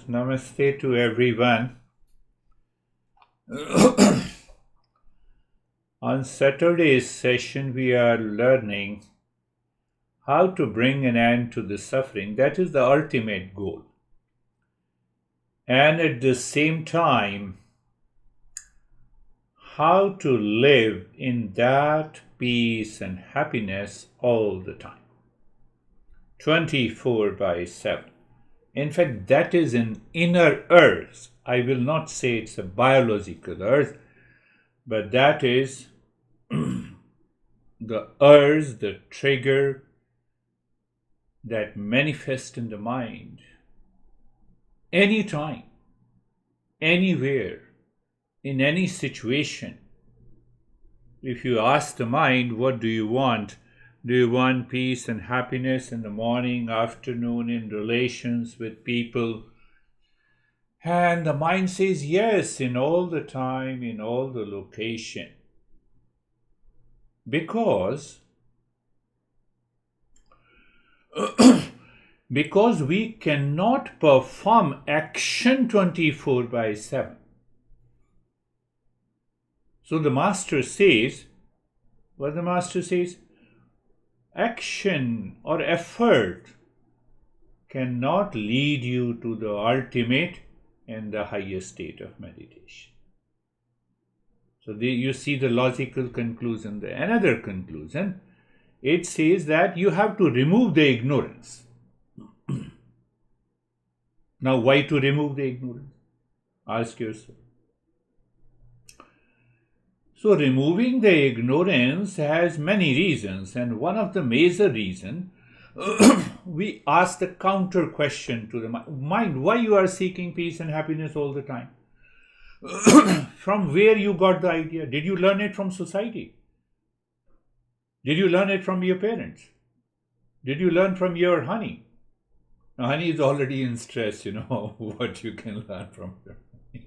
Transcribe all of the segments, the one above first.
Namaste to everyone. On Saturday's session, we are learning how to bring an end to the suffering. That is the ultimate goal. And at the same time, how to live in that peace and happiness all the time. 24/7. In fact, that is an inner earth. I will not say it's a biological earth, but that is the urge, the trigger that manifests in the mind anytime, anywhere, in any situation. If you ask the mind, what do you want? Do you want peace and happiness in the morning, afternoon, in relations with people? And the mind says yes, in all the time, in all the location. Because we cannot perform action 24/7. So the master says, what the master says, action or effort cannot lead you to the ultimate and the highest state of meditation. So you see the logical conclusion there. Another conclusion, it says that you have to remove the ignorance. Now, why to remove the ignorance? Ask yourself. So, removing the ignorance has many reasons, and one of the major reasons, we ask the counter question to the mind, why you are seeking peace and happiness all the time? From where you got the idea? Did you learn it from society? Did you learn it from your parents? Did you learn from your honey? Now, honey is already in stress, what you can learn from your honey.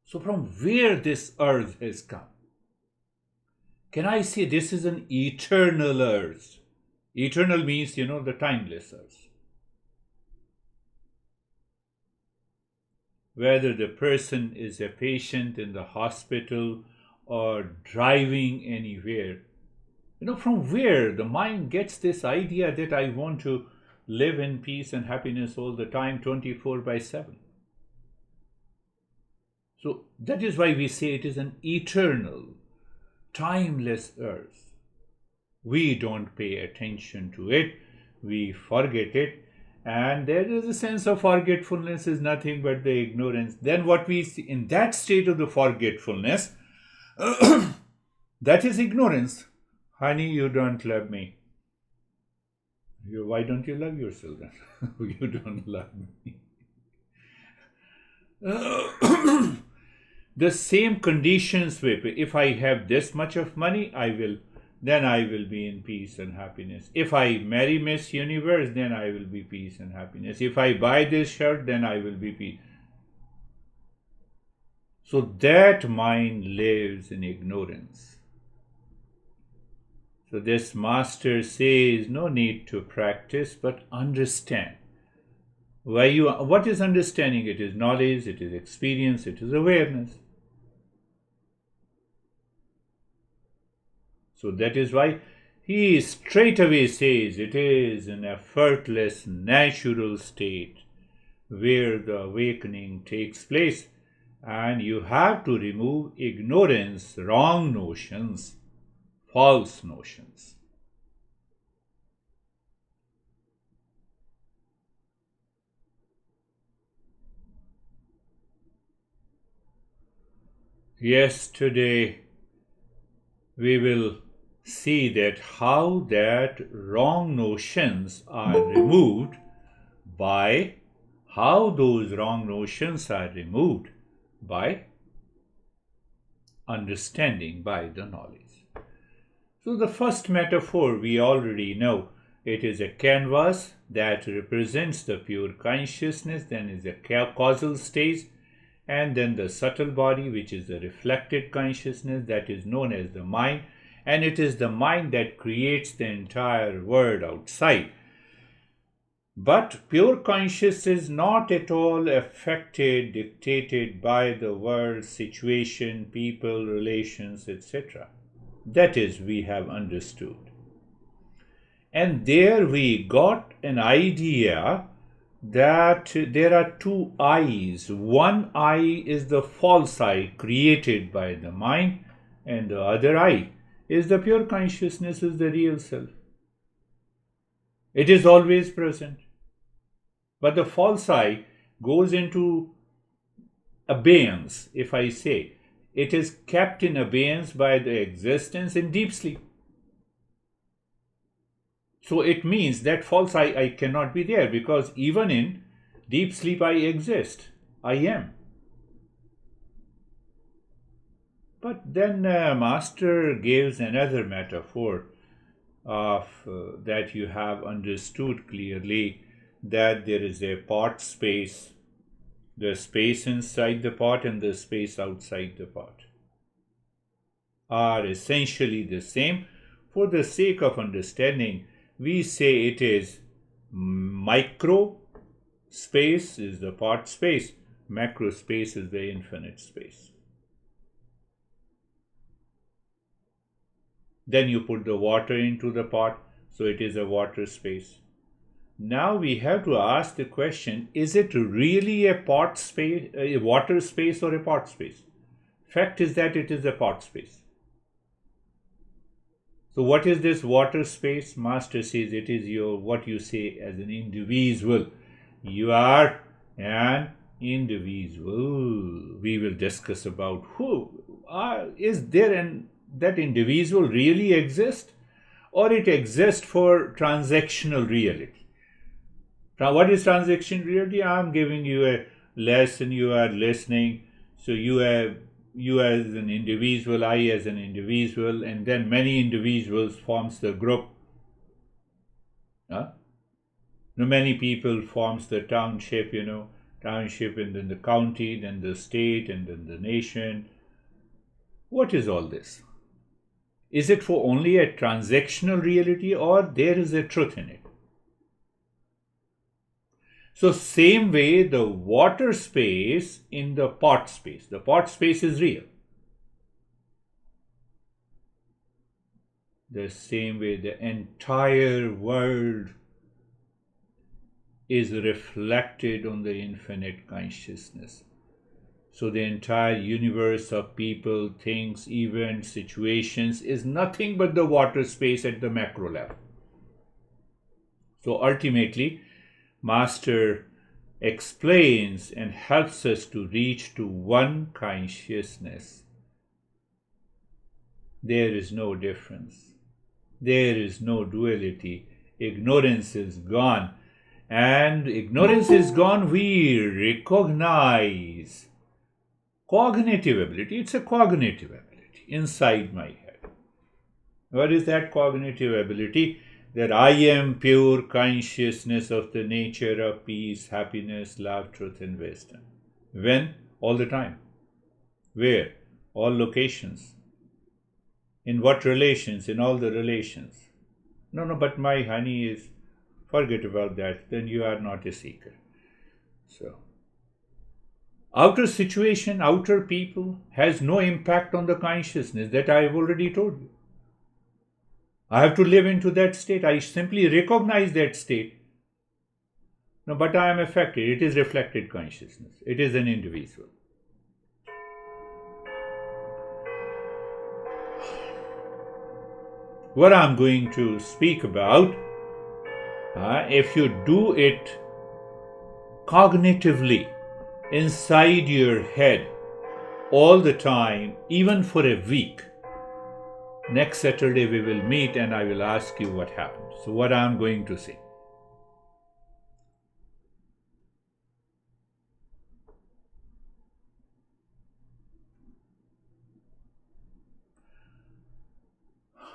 So from where this earth has come? Can I say this is an eternal earth? Eternal means, the timeless earth. Whether the person is a patient in the hospital or driving anywhere, from where the mind gets this idea that I want to live in peace and happiness all the time, 24/7. So that is why we say it is an eternal, timeless earth. We don't pay attention to it, we forget it, and there is a sense of forgetfulness is nothing but the ignorance. Then what we see in that state of the forgetfulness, that is ignorance. Honey, you don't love me. Why don't you love yourself then? You don't love me. The same conditions if I have this much of money, then I will be in peace and happiness. If I marry Miss Universe, then I will be peace and happiness. If I buy this shirt, then I will be peace. So that mind lives in ignorance. So this master says, no need to practice, but understand. What is understanding? It is knowledge, it is experience, it is awareness. So that is why he straight away says it is an effortless, natural state where the awakening takes place, and you have to remove ignorance, wrong notions, false notions. Yesterday we will see that how that wrong notions are removed by understanding, by the knowledge. So the first metaphor we already know. It is a canvas that represents the pure consciousness, then is a causal stage, and then the subtle body, which is the reflected consciousness, that is known as the mind, and it is the mind that creates the entire world outside. But pure consciousness is not at all affected, dictated by the world, situation, people, relations, etc. That is, we have understood. And there we got an idea that there are two eyes. One eye is the false eye created by the mind, and the other eye is the pure consciousness, is the real self. It is always present. But the false eye goes into abeyance, if I say. It is kept in abeyance by the existence in deep sleep. So it means that false I cannot be there, because even in deep sleep I exist. I am. But then Master gives another metaphor of that you have understood clearly, that there is a pot space, the space inside the pot and the space outside the pot are essentially the same. For the sake of understanding, we say it is micro space is the pot space, macro space is the infinite space. Then you put the water into the pot, so it is a water space. Now we have to ask the question, is it really a pot space, a water space, or a pot space? Fact is that it is a pot space. So what is this water space? Master says it is your, what you say as an individual. You are an individual. We will discuss about is there an that individual really exist, or it exists for transactional reality. Now, what is transactional reality? I am giving you a lesson, you are listening, so you as an individual, I as an individual, and then many individuals forms the group. Many people forms the township, township, and then the county, then the state, and then the nation. What is all this? Is it for only a transactional reality, or there is a truth in it? So same way, the water space in the pot space is real. The same way, the entire world is reflected on the infinite consciousness. So the entire universe of people, things, events, situations is nothing but the water space at the macro level. So ultimately, Master explains and helps us to reach to one consciousness. There is no difference. There is no duality. Ignorance is gone. And ignorance is gone, we recognize cognitive ability. It's a cognitive ability inside my head. What is that cognitive ability? That I am pure consciousness of the nature of peace, happiness, love, truth, and wisdom. When? All the time. Where? All locations. In what relations? In all the relations. No, but my honey is, forget about that, then you are not a seeker. So, outer situation, outer people has no impact on the consciousness, that I have already told you. I have to live into that state. I simply recognize that state. No, but I am affected. It is reflected consciousness. It is an individual. What I am going to speak about, if you do it cognitively inside your head all the time, even for a week, next Saturday we will meet and I will ask you what happened. So what I am going to say.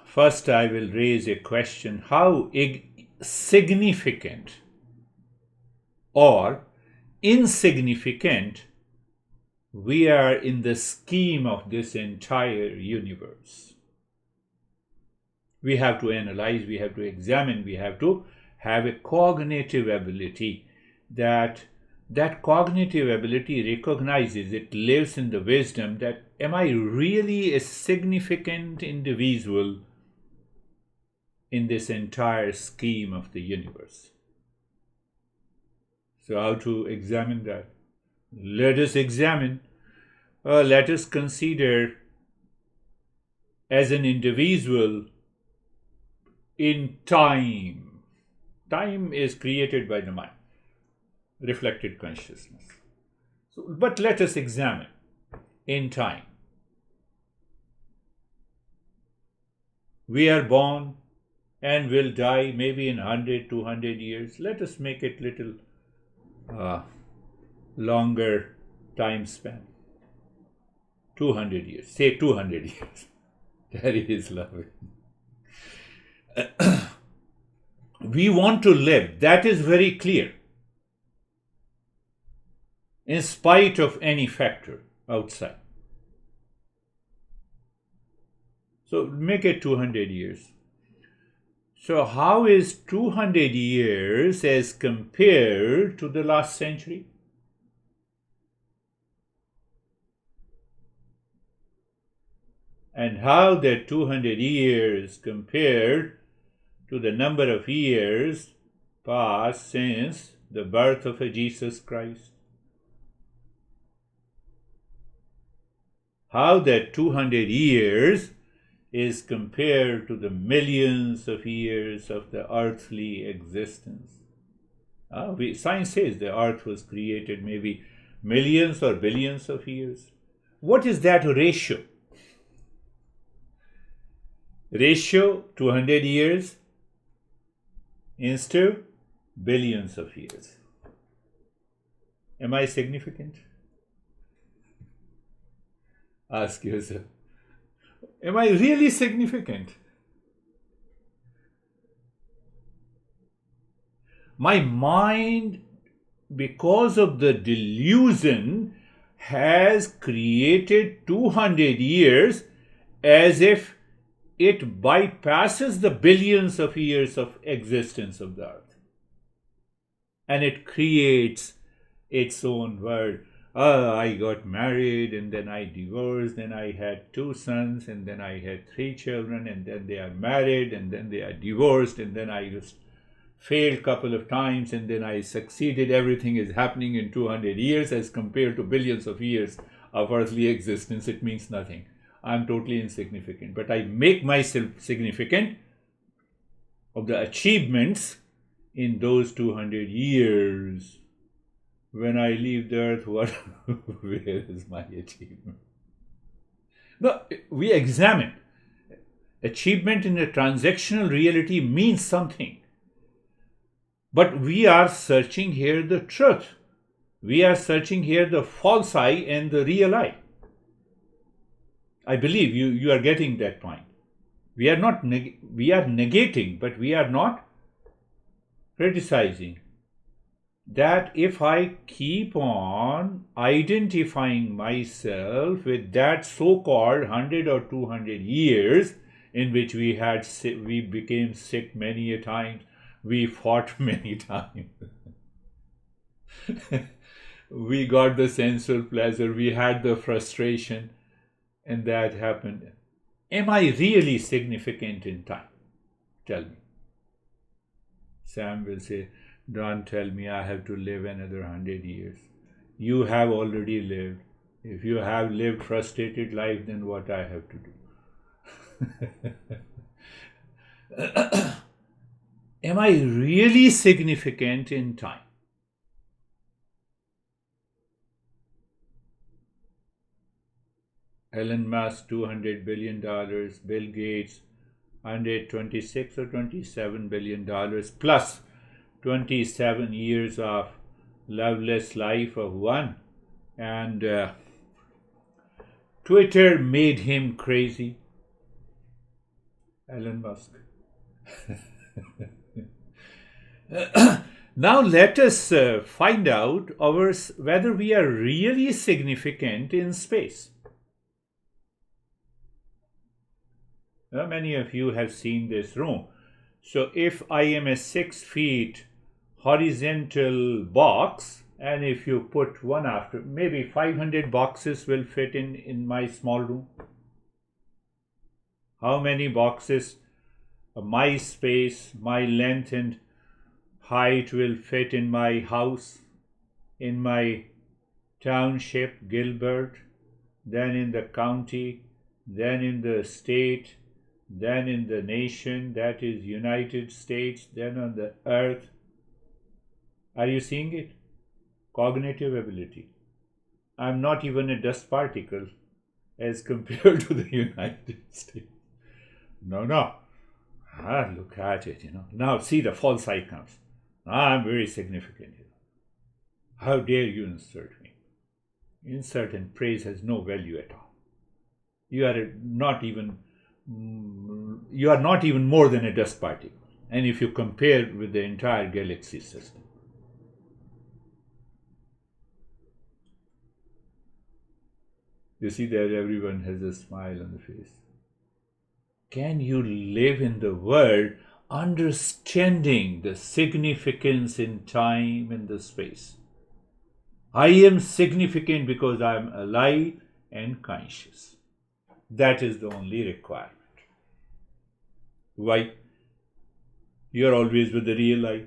First, I will raise a question: how significant or insignificant we are in the scheme of this entire universe. We have to analyze, we have to examine, we have to have a cognitive ability that cognitive ability recognizes, it lives in the wisdom that am I really a significant individual in this entire scheme of the universe? So how to examine that? Let us examine, let us consider as an individual in time. Time is created by the mind, reflected consciousness. So, but let us examine in time. We are born and will die maybe in 100, 200 years. Let us make it little longer time span. 200 years. Say 200 years. That is lovely. We want to live. That is very clear. In spite of any factor outside. So make it 200 years. So how is 200 years as compared to the last century? And how that 200 years compared to the number of years passed since the birth of Jesus Christ? How that 200 years is compared to the millions of years of the earthly existence. Science says the earth was created maybe millions or billions of years. What is that ratio? Ratio 200 years instead of billions of years. Am I significant? Ask yourself. Am I really significant? My mind, because of the delusion, has created 200 years as if it bypasses the billions of years of existence of the earth. And it creates its own world. I got married and then I divorced, then I had 2 sons and then I had 3 children and then they are married and then they are divorced and then I just failed a couple of times and then I succeeded. Everything is happening in 200 years as compared to billions of years of earthly existence. It means nothing. I'm totally insignificant. But I make myself significant of the achievements in those 200 years. When I leave the earth, where is my achievement? No, we examine. Achievement in a transactional reality means something. But we are searching here the truth. We are searching here the false I and the real I. I believe you are getting that point. We are not we are negating, but we are not criticizing. That if I keep on identifying myself with that so-called 100 or 200 years in which we became sick many a time, we fought many times, we got the sensual pleasure, we had the frustration, and that happened. Am I really significant in time? Tell me. Sam will say, don't tell me I have to live another 100 years. You have already lived. If you have lived frustrated life, then what I have to do? Am I really significant in time? Elon Musk, $200 billion. Bill Gates, $126 or $27 billion plus 27 years of loveless life of one. And Twitter made him crazy. Elon Musk. Now let us find out whether we are really significant in space. Many of you have seen this room. So if I am a 6 feet horizontal box, and if you put one after, maybe 500 boxes will fit in my small room. How many boxes, my space, my length and height will fit in my house, in my township, Gilbert, then in the county, then in the state, then in the nation, that is United States, then on the earth. Are you seeing it? Cognitive ability. I'm not even a dust particle as compared to the United States. No. Look at it, Now see the false I comes. I'm very significant. How dare you insert me? Insert and praise has no value at all. You are not even more than a dust particle. And if you compare with the entire galaxy system. You see that everyone has a smile on the face. Can you live in the world understanding the significance in time and the space? I am significant because I am alive and conscious. That is the only requirement. Why? You are always with the real I.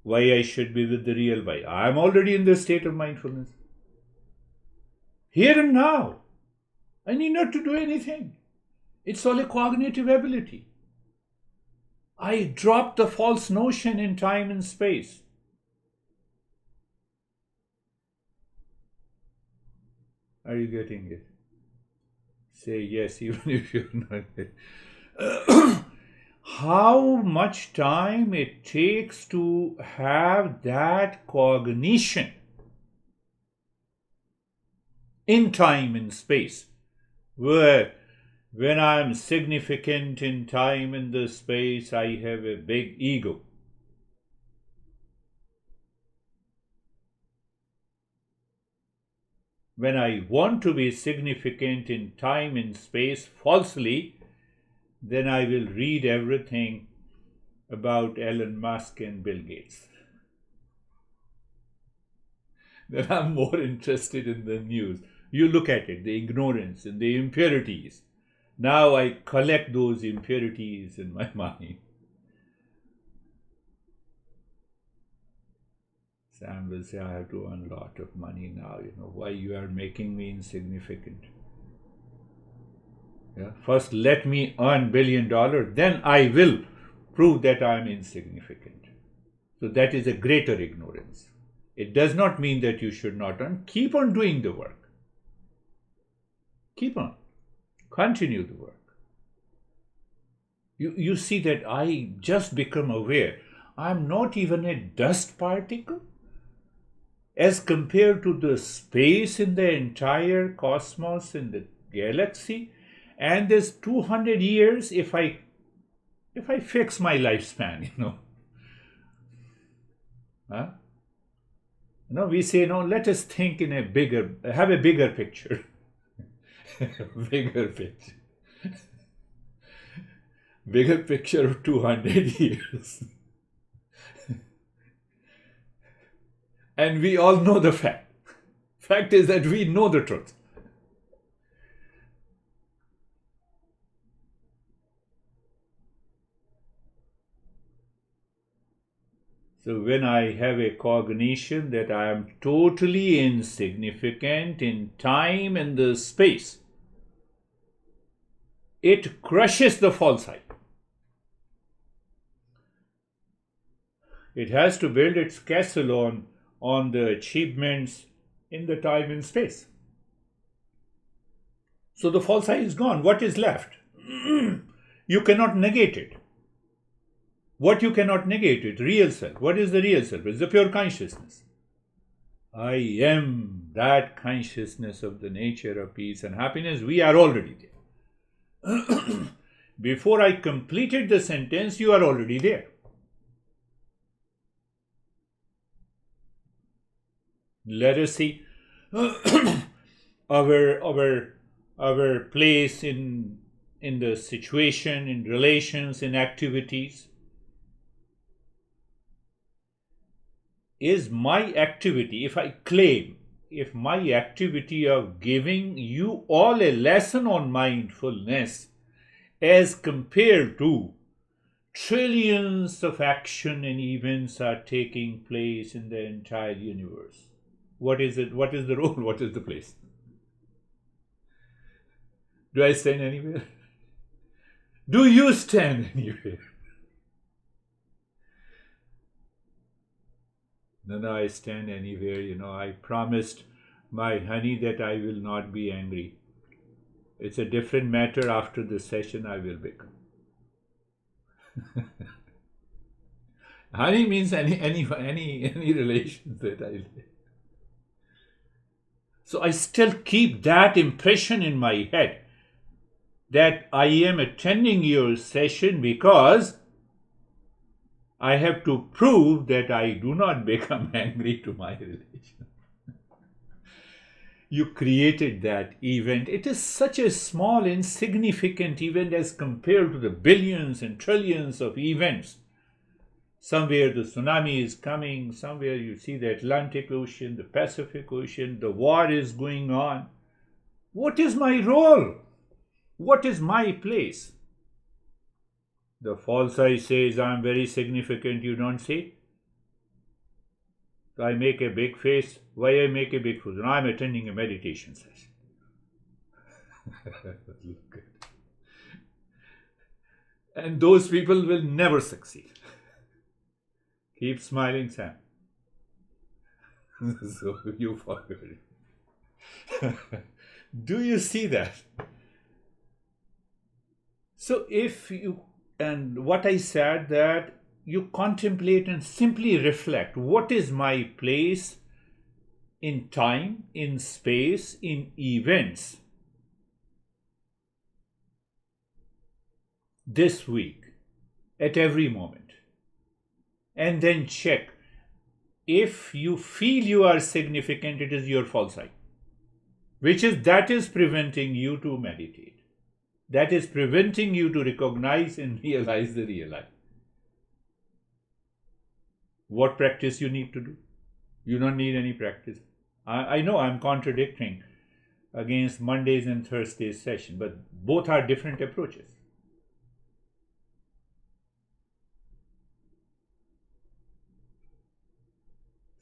Why I should be with the real why? I am already in the state of mindfulness. Here and now. I need not to do anything. It's all a cognitive ability. I dropped the false notion in time and space. Are you getting it? Say yes, even if you're not. How much time it takes to have that cognition in time and space, where when I'm significant in time and the space, I have a big ego. When I want to be significant in time and space falsely, then I will read everything about Elon Musk and Bill Gates. Then I'm more interested in the news. You look at it, the ignorance and the impurities. Now I collect those impurities in my mind. Sam will say, I have to earn a lot of money now. Why you are making me insignificant? Yeah? First, let me earn $1 billion, then I will prove that I am insignificant. So that is a greater ignorance. It does not mean that you should not earn. Keep on doing the work. Keep on. Continue the work. You see that I just become aware. I'm not even a dust particle as compared to the space in the entire cosmos, in the galaxy. And there's 200 years if I fix my lifespan, Huh? We say, let us think in have a bigger picture. Bigger picture. Bigger picture of 200 years. And we all know the fact. Fact is that we know the truth. So when I have a cognition that I am totally insignificant in time and the space, it crushes the false I. It has to build its castle on the achievements in the time and space. So the false I is gone. What is left? You cannot negate it. What you cannot negate it? Real self. What is the real self? It's the pure consciousness. I am that consciousness of the nature of peace and happiness. We are already there. Before I completed the sentence, you are already there. Let us see our place in in the situation, in relations, in activities? Is my activity, if my activity of giving you all a lesson on mindfulness as compared to trillions of action and events are taking place in the entire universe, what is it? What is the role? What is the place? Do I stand anywhere? Do you stand anywhere? No, I stand anywhere. I promised my honey that I will not be angry. It's a different matter after the session I will become. Honey means any relations that I live. So I still keep that impression in my head that I am attending your session because I have to prove that I do not become angry to my relation. You created that event. It is such a small, insignificant event as compared to the billions and trillions of events. Somewhere the tsunami is coming, somewhere you see the Atlantic Ocean, the Pacific Ocean, the war is going on. What is my role? What is my place? The false I says, I'm very significant, you don't see? So I make a big face. Why I make a big face? I'm attending a meditation session. And those people will never succeed. Keep smiling, Sam. So you forget it. Do you see that? So if you, and what I said, that you contemplate and simply reflect, what is my place in time, in space, in events this week, at every moment? And then check. If you feel you are significant, it is your false I, that is preventing you to meditate. That is preventing you to recognize and realize the real I. What practice you need to do? You don't need any practice. I know I'm contradicting against Mondays and Thursdays session, but both are different approaches.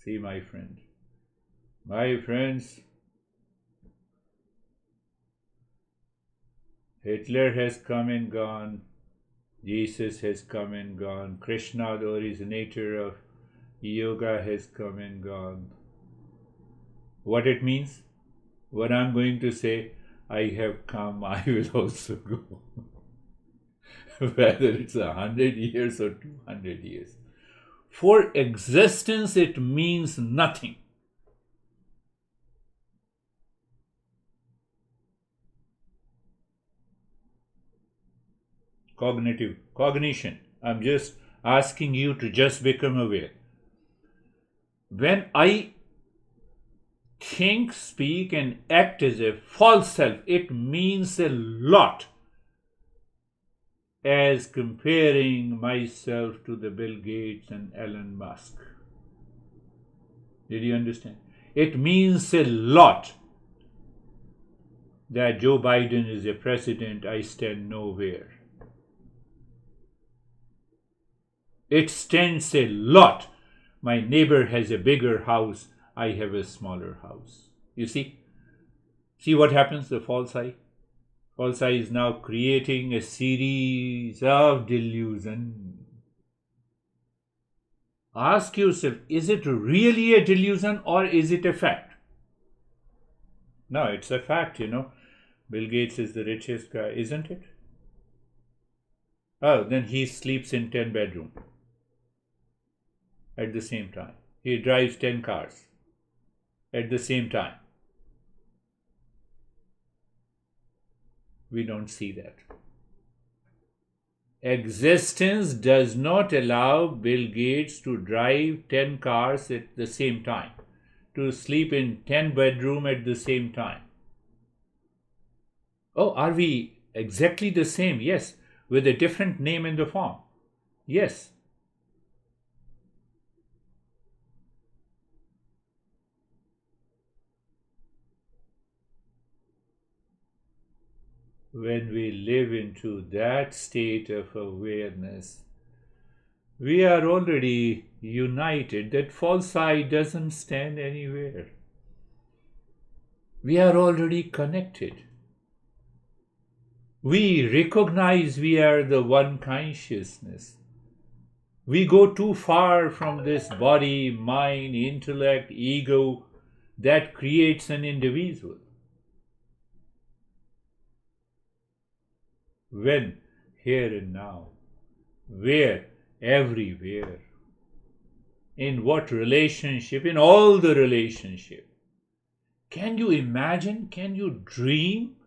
See, my friends, Hitler has come and gone, Jesus has come and gone, Krishna, the originator of yoga, has come and gone. What it means? What I'm going to say, I have come, I will also go. Whether it's 100 years or 200 years. For existence, it means nothing. Cognition. I'm just asking you to just become aware. When I think, speak, and act as a false self, it means a lot as comparing myself to the Bill Gates and Elon Musk. Did you understand? It means a lot that Joe Biden is a president, I stand nowhere. It stands a lot. My neighbor has a bigger house, I have a smaller house. You see? See what happens, the false I? False I is now creating a series of delusion. Ask yourself, is it really a delusion or is it a fact? No, it's a fact, Bill Gates is the richest guy, isn't it? Oh, then he sleeps in 10 bedrooms at the same time. He drives 10 cars at the same time. We don't see that. Existence does not allow Bill Gates to drive 10 cars at the same time, to sleep in 10 bedrooms at the same time. Oh, are we Exactly the same, yes, with a different name in the form. Yes. When we live into that state of awareness, we are already united. That false I doesn't stand anywhere. We are already connected. We recognize we are the one consciousness. We go too far from this body, mind, intellect, ego that creates an individual. When? Here and now. Where? Everywhere. In what relationship? In all the relationship. Can you imagine? Can you dream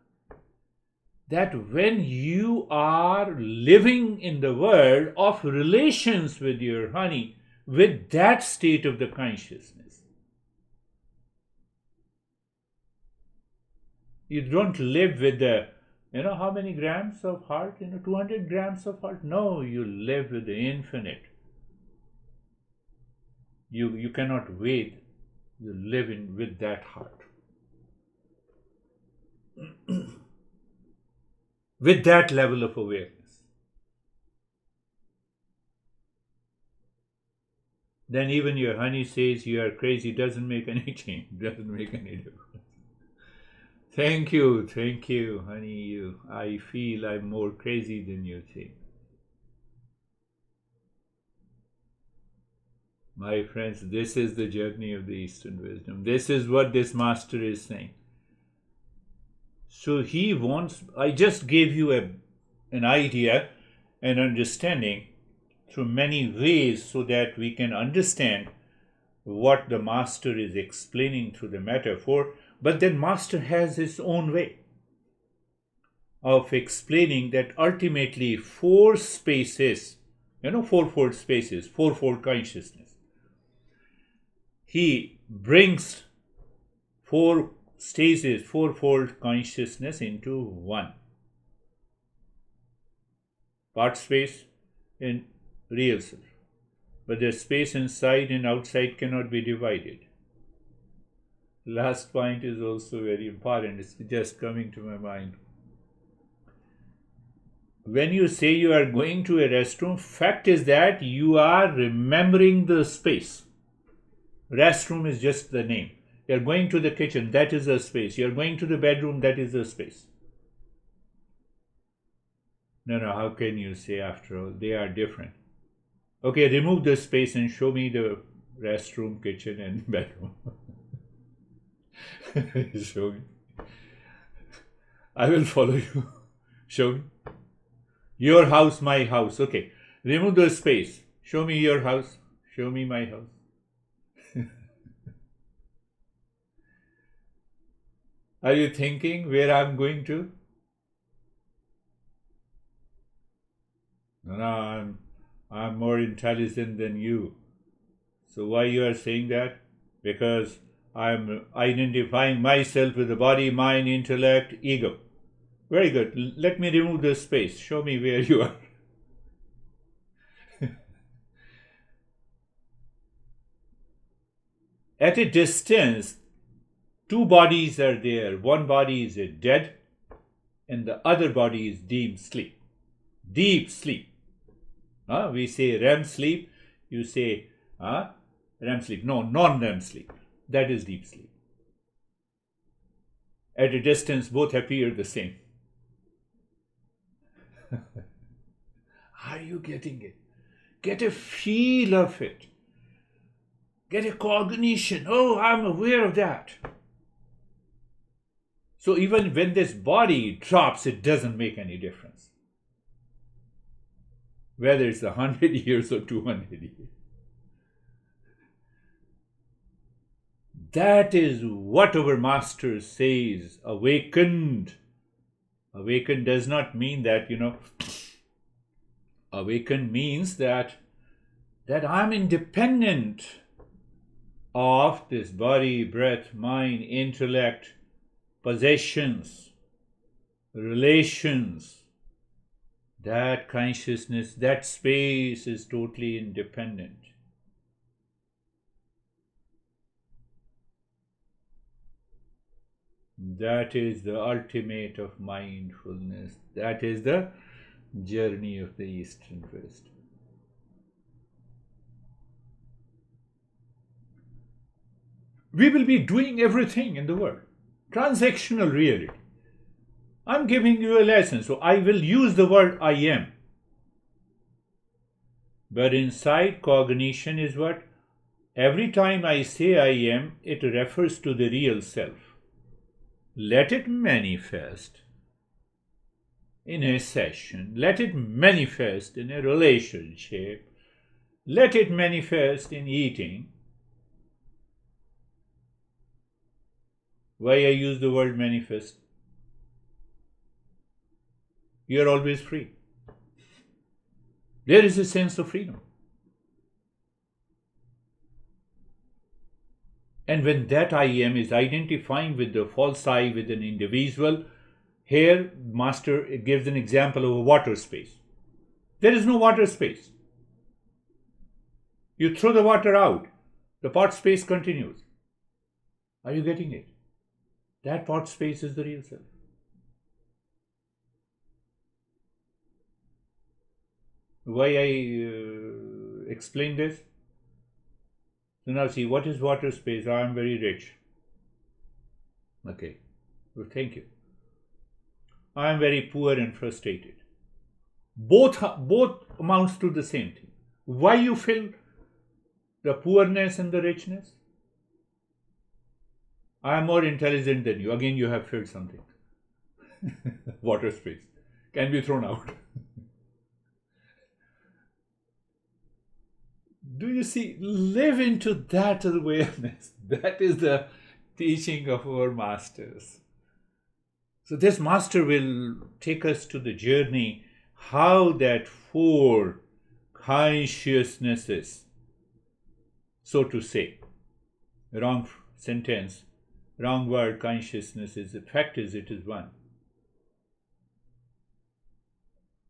that when you are living in the world of relations with your honey, with that state of the consciousness, you don't live with the, how many grams of heart? 200 grams of heart? No, you live with the infinite. You cannot wait. You live with that heart. With that level of awareness. Then even your honey says you are crazy, doesn't make any change, doesn't make any difference. Thank you, honey. I feel I'm more crazy than you think. My friends, this is the journey of the Eastern wisdom. This is what this master is saying. So he wants, I just gave you an idea, an understanding through many ways so that we can understand what the master is explaining through the metaphor. But then master has his own way of explaining that ultimately four spaces, fourfold spaces, fourfold consciousness. He brings four stages, fourfold consciousness into one. Part space in real self. But the space inside and outside cannot be divided. Last point is also very important. It's just coming to my mind. When you say you are going to a restroom, fact is that you are remembering the space. Restroom is just the name. You're going to the kitchen, that is a space. You're going to the bedroom, that is a space. No, how can you say after all? They are different. Okay, remove the space and show me the restroom, kitchen, and bedroom. Show me. I will follow you. Show me. Your house, my house. Okay. Remove the space. Show me your house. Show me my house. Are you thinking where I'm going to? No, I'm more intelligent than you. So why you are saying that? Because I'm identifying myself with the body, mind, intellect, ego. Very good. Let me remove the space. Show me where you are. At a distance, two bodies are there. One body is dead and the other body is deep sleep. Deep sleep. We say REM sleep. You say REM sleep. No, non-REM sleep. That is deep sleep. At a distance, both appear the same. Are you getting it? Get a feel of it. Get a cognition. Oh, I'm aware of that. So even when this body drops, it doesn't make any difference. Whether it's 100 years or 200 years. That is what our master says, awakened. Awakened does not mean that, awakened means that I'm independent of this body, breath, mind, intellect, possessions. relations, that consciousness, that space is totally independent. That is the ultimate of mindfulness. That is the journey of the East and West. We will be doing everything in the world. Transactional reality. I'm giving you a lesson, so I will use the word I am. But inside cognition is what? Every time I say I am, it refers to the real self. Let it manifest in a session. Let it manifest in a relationship. Let it manifest in eating. Why I use the word manifest? You are always free. There is a sense of freedom. And when that I am is identifying with the false I with an individual, here Master gives an example of a water space. There is no water space. You throw the water out, the pot space continues. Are you getting it? That pot space is the real self. Why I explain this? So now see, what is water space? I am very rich. Okay, well, thank you. I am very poor and frustrated. Both amounts to the same thing. Why you feel the poorness and the richness? I am more intelligent than you. Again, you have filled something. Water space can be thrown out. Do you see? Live into that awareness. That is the teaching of our masters. So this master will take us to the journey how that four consciousnesses, so to say, wrong sentence, wrong word, consciousnesses, the fact is it is one.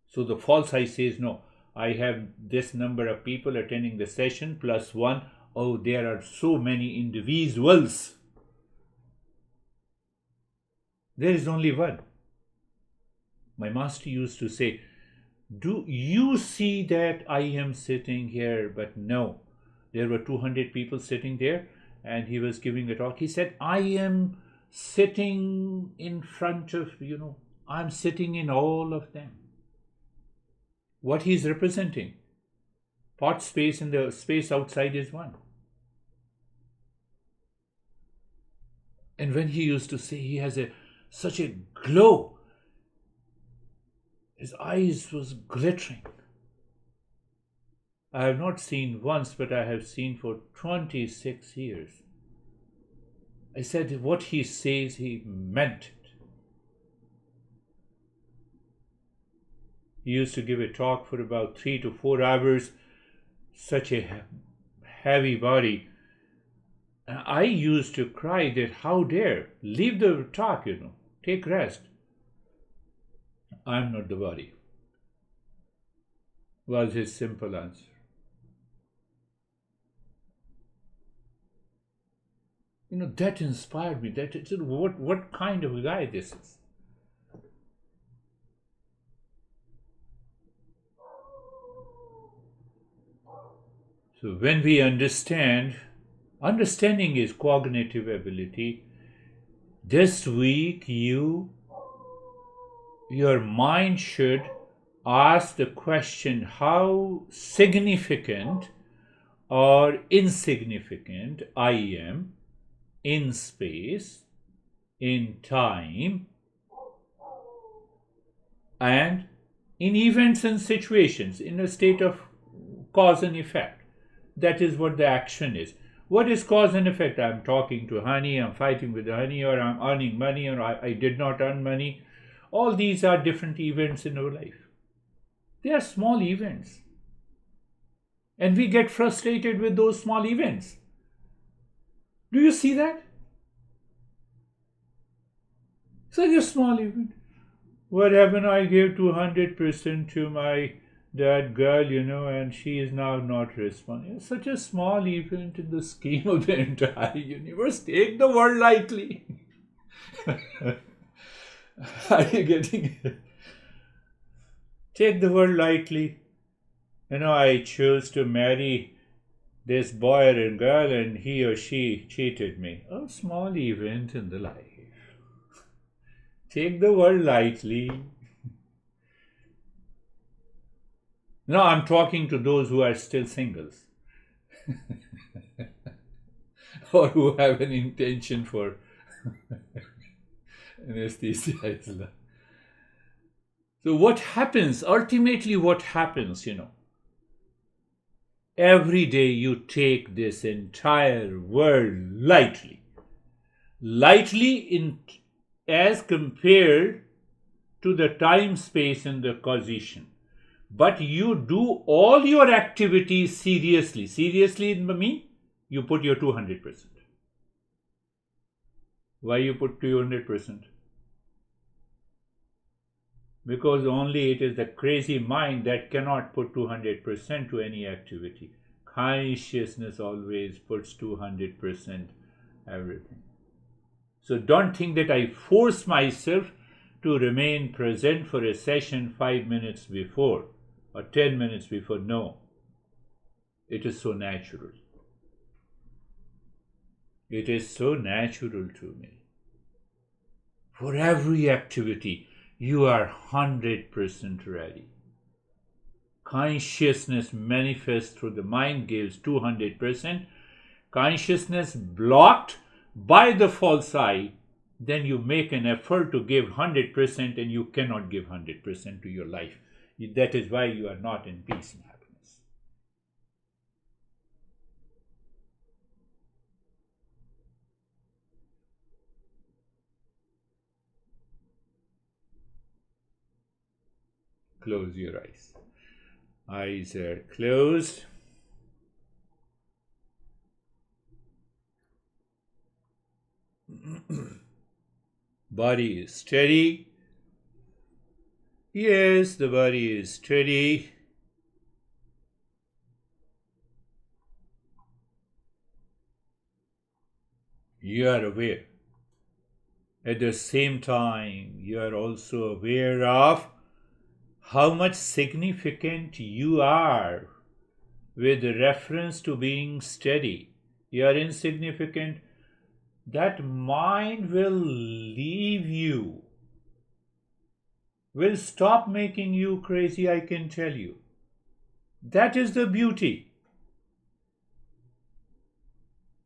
So the false I says, no, I have this number of people attending the session plus one. Oh, there are so many individuals. There is only one. My master used to say, do you see that I am sitting here? But no, there were 200 people sitting there and he was giving a talk. He said, I am sitting in front of, I'm sitting in all of them. What he is representing, pot space and the space outside is one. And when he used to say he has such a glow, his eyes was glittering. I have not seen once, but I have seen for 26 years. I said what he says, he meant it. He used to give a talk for about 3 to 4 hours, such a heavy body. I used to cry that how dare, leave the talk, take rest. I'm not the body, was his simple answer. That inspired me. What kind of a guy this is? So when we understanding is cognitive ability. This week your mind should ask the question, how significant or insignificant I am in space, in time, and in events and situations, in a state of cause and effect. That is what the action is. What is cause and effect? I'm talking to honey, I'm fighting with the honey, or I'm earning money, or I did not earn money. All these are different events in our life. They are small events. And we get frustrated with those small events. Do you see that? Such a small event. What happened? I gave 200% to that girl, and she is now not responding. It's such a small event in the scheme of the entire universe. Take the world lightly. Are you getting it? Take the world lightly. I chose to marry this boy or girl and he or she cheated me. A small event in the life. Take the world lightly. No, I'm talking to those who are still singles or who have an intention for anesthesia. So what happens, ultimately what happens, every day you take this entire world lightly. Lightly in as compared to the time, space and the causation. But you do all your activities seriously. Seriously means you put your 200%. Why you put 200%? Because only it is the crazy mind that cannot put 200% to any activity. Consciousness always puts 200% everything. So don't think that I force myself to remain present for a session 5 minutes before or 10 minutes before. No. It is so natural. It is so natural to me. For every activity, you are 100% ready. Consciousness manifests through the mind gives 200%. Consciousness blocked by the false I, then you make an effort to give 100% and you cannot give 100% to your life. That is why you are not in peace and happiness. Close your eyes. Eyes are closed. Body is steady. Yes, the body is steady. You are aware. At the same time, you are also aware of how much significant you are with reference to being steady. You are insignificant. That mind will leave you, will stop making you crazy, I can tell you. That is the beauty.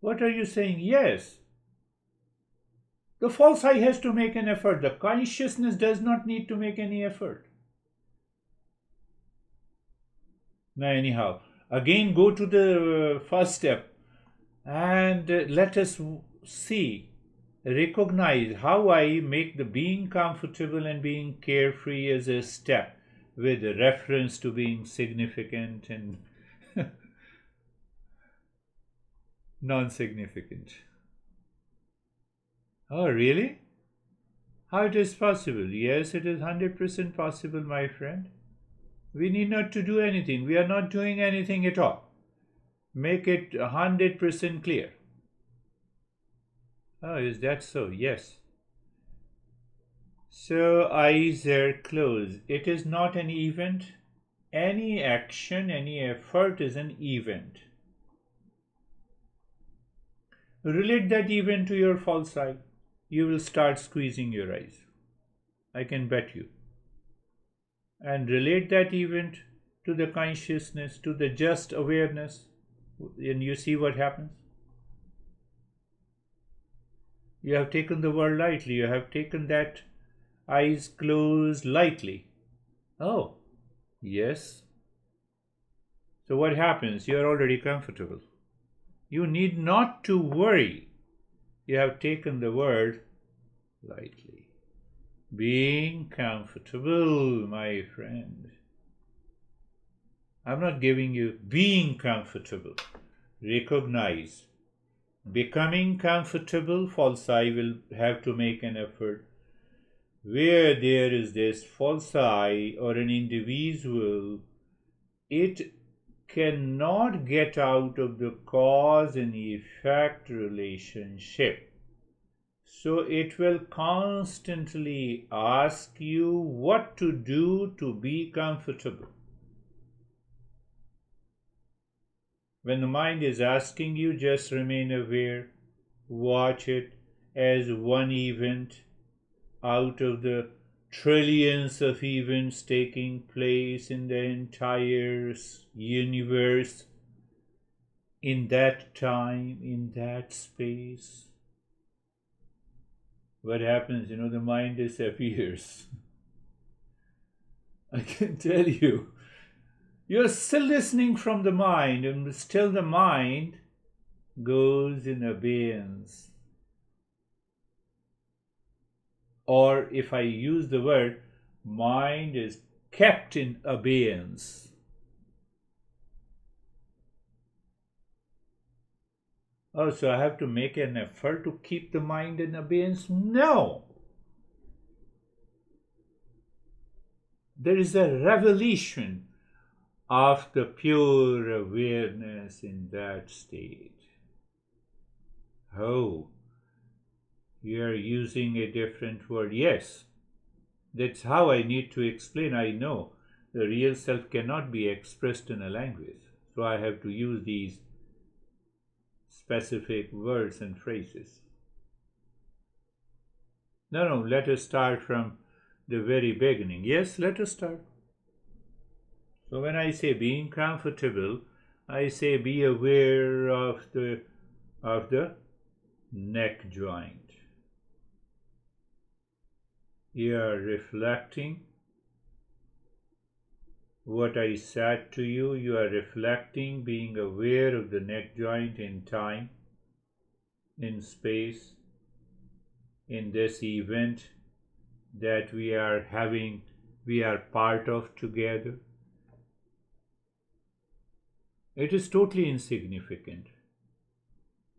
What are you saying? Yes. The false I has to make an effort. The consciousness does not need to make any effort. Now, anyhow, again go to the first step and let us see, recognize how I make the being comfortable and being carefree as a step with reference to being significant and non-significant. Oh, really? How it is possible? Yes, it is 100% possible, my friend. We need not to do anything. We are not doing anything at all. Make it 100% clear. Oh, is that so? Yes. So eyes are closed. It is not an event. Any action, any effort is an event. Relate that event to your false eye. You will start squeezing your eyes. I can bet you. And relate that event to the consciousness, to the just awareness, and you see what happens. You have taken the world lightly. You have taken that eyes closed lightly. Oh, yes. So what happens? You are already comfortable. You need not to worry. You have taken the world lightly. Being comfortable, my friend. I'm not giving you being comfortable. Recognize. Becoming comfortable, false I will have to make an effort. where there is this false I or an individual, it cannot get out of the cause and effect relationship. So it will constantly ask you what to do to be comfortable. When the mind is asking you, just remain aware, watch it as one event out of the trillions of events taking place in the entire universe, in that time, in that space. What happens? The mind disappears. I can tell you. You're still listening from the mind, and still the mind goes in abeyance. Or if I use the word, mind is kept in abeyance. Oh, so I have to make an effort to keep the mind in abeyance? No! There is a revelation of the pure awareness in that state. Oh, you are using a different word. Yes, that's how I need to explain. I know the real self cannot be expressed in a language, so I have to use these specific words and phrases. No, let us start from the very beginning. Yes, let us start. So when I say being comfortable, I say be aware of the neck joint. You are reflecting what I said to you. You are reflecting, being aware of the neck joint in time, in space, in this event that we are having, we are part of together. It is totally insignificant.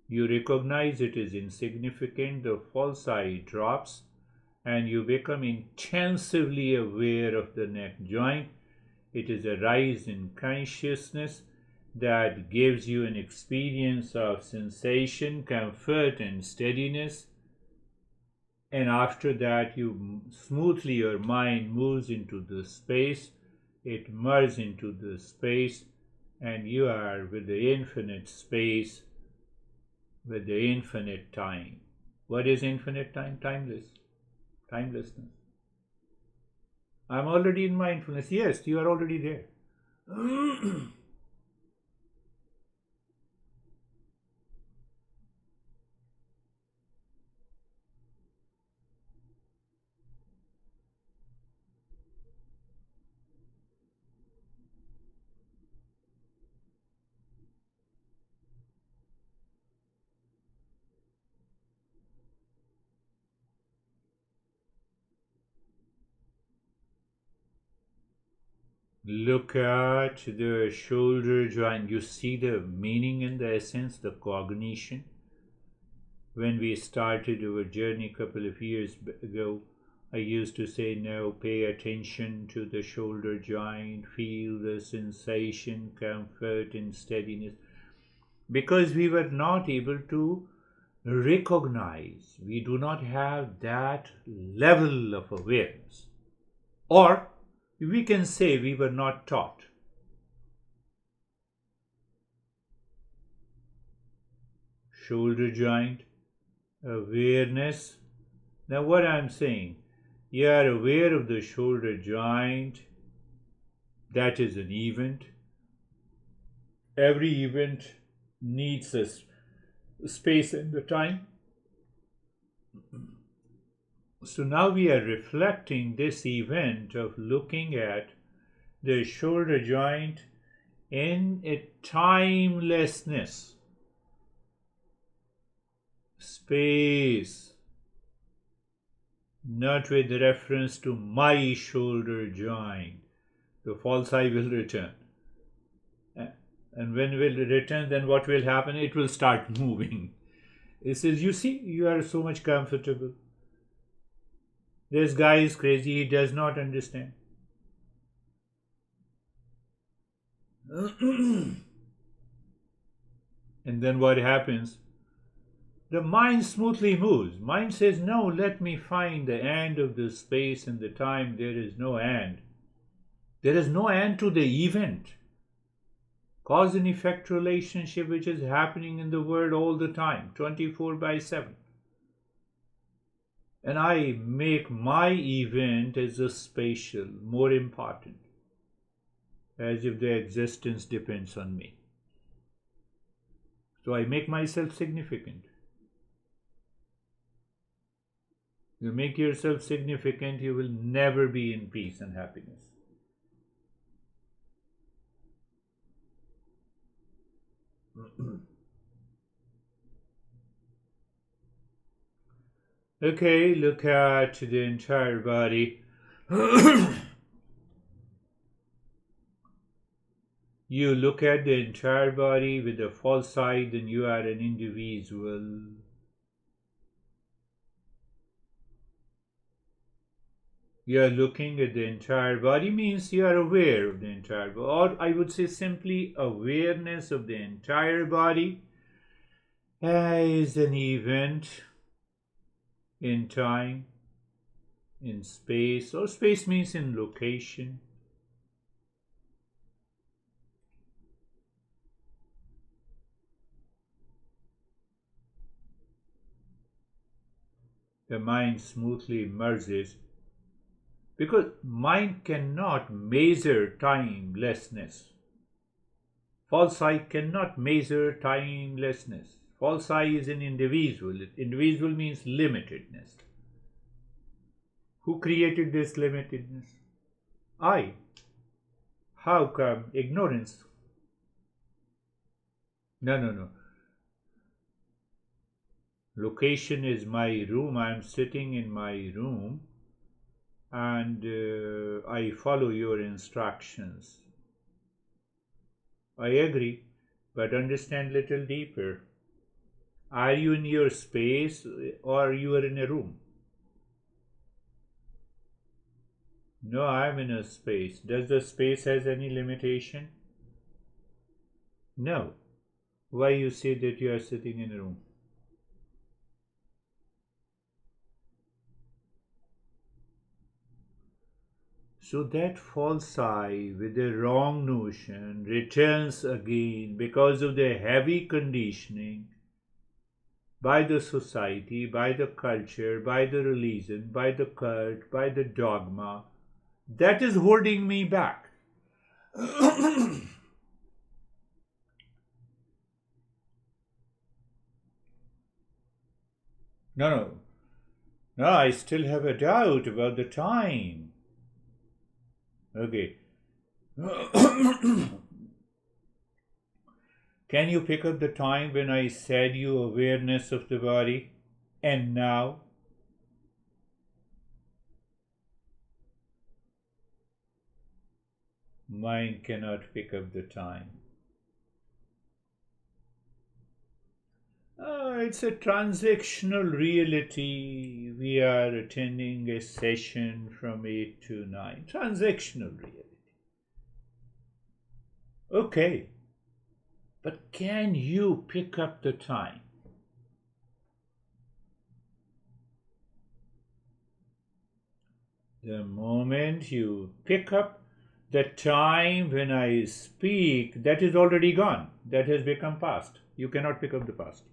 You recognize it is insignificant, the false I drops, and you become intensively aware of the neck joint. It is a rise in consciousness that gives you an experience of sensation, comfort, and steadiness. And after that, smoothly your mind moves into the space, it merges into the space, and you are with the infinite space, with the infinite time. What is infinite time? Timelessness. I'm already in mindfulness. Yes, you are already there. Look at the shoulder joint. You see the meaning and the essence, the cognition. When we started our journey a couple of years ago, I used to say, no, pay attention to the shoulder joint, feel the sensation, comfort, and steadiness. Because we were not able to recognize, we do not have that level of awareness. Or we can say we were not taught. Shoulder joint, awareness. Now what I'm saying, you are aware of the shoulder joint. That is an event. Every event needs a space and the time. So now we are reflecting this event of looking at the shoulder joint in a timelessness, space, not with reference to my shoulder joint. The false I will return. And when it will return, then what will happen? It will start moving. It says, you see, you are so much comfortable. This guy is crazy, he does not understand. And then what happens? The mind smoothly moves. Mind says, no, let me find the end of the space and the time. There is no end. There is no end to the event. Cause and effect relationship which is happening in the world all the time, 24/7. And I make my event as a spatial, more important, as if their existence depends on me. So I make myself significant. You make yourself significant, you will never be in peace and happiness. Okay, look at the entire body. You look at the entire body with the false eye, then you are an individual. You are looking at the entire body means you are aware of the entire body, or I would say simply awareness of the entire body as an event in time, in space, or space means in location. The mind smoothly merges because mind cannot measure timelessness. False I cannot measure timelessness. False I is an individual. Individual means limitedness. Who created this limitedness? I. How come? Ignorance. No. Location is my room. I am sitting in my room and I follow your instructions. I agree, but understand little deeper. Are you in your space or you are in a room? No, I am in a space. Does the space has any limitation? No. Why you say that you are sitting in a room? So that false I with the wrong notion returns again because of the heavy conditioning by the society, by the culture, by the religion, by the cult, by the dogma. That is holding me back. No, I still have a doubt about the time. Okay. Can you pick up the time when I said you awareness of the body and now? Mind cannot pick up the time. It's a transactional reality. We are attending a session from 8 to 9. Transactional reality. Okay. But can you pick up the time? The moment you pick up the time when I speak, that is already gone. That has become past. You cannot pick up the past.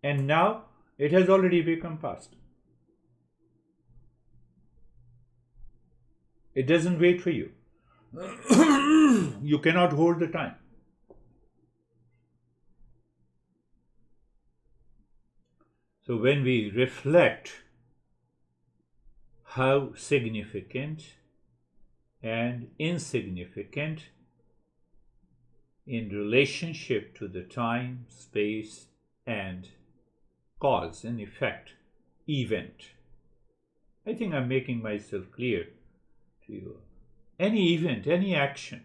And now it has already become past. It doesn't wait for you. You cannot hold the time. So when we reflect how significant and insignificant in relationship to the time, space, and cause and effect event. I think I'm making myself clear to you. Any event, any action,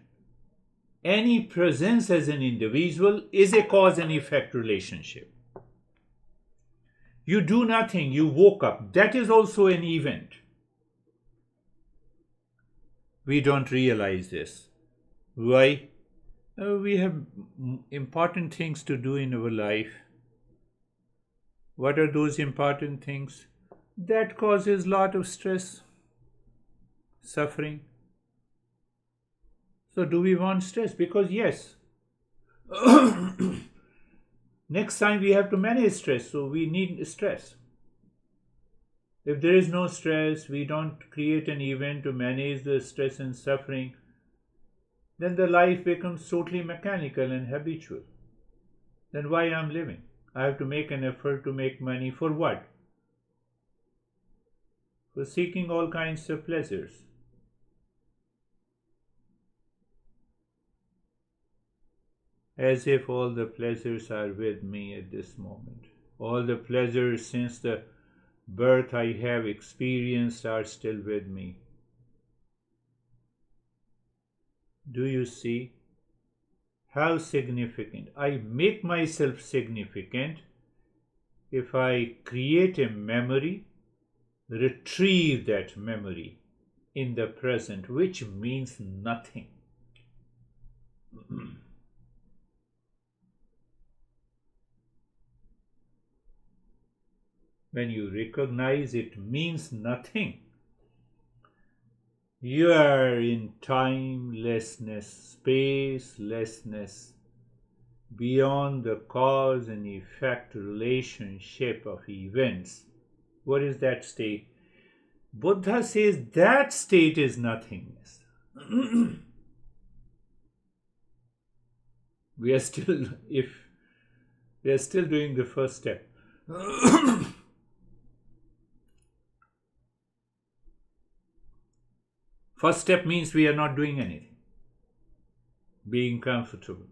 any presence as an individual is a cause and effect relationship. You do nothing, you woke up. That is also an event. We don't realize this. Why? We have important things to do in our life. What are those important things? That causes a lot of stress, suffering. So, do we want stress? Because, yes, next time we have to manage stress, so we need stress. If there is no stress, we don't create an event to manage the stress and suffering, then the life becomes totally mechanical and habitual. Then why I'm living? I have to make an effort to make money for what? For seeking all kinds of pleasures. As if all the pleasures are with me at this moment. All the pleasures since the birth I have experienced are still with me. Do you see how significant? I make myself significant if I create a memory, retrieve that memory in the present, which means nothing. When you recognize it means nothing, you are in timelessness, spacelessness, beyond the cause and effect relationship of events. What is that state? Buddha says that state is nothingness. we are still doing the first step. First step means we are not doing anything. Being comfortable.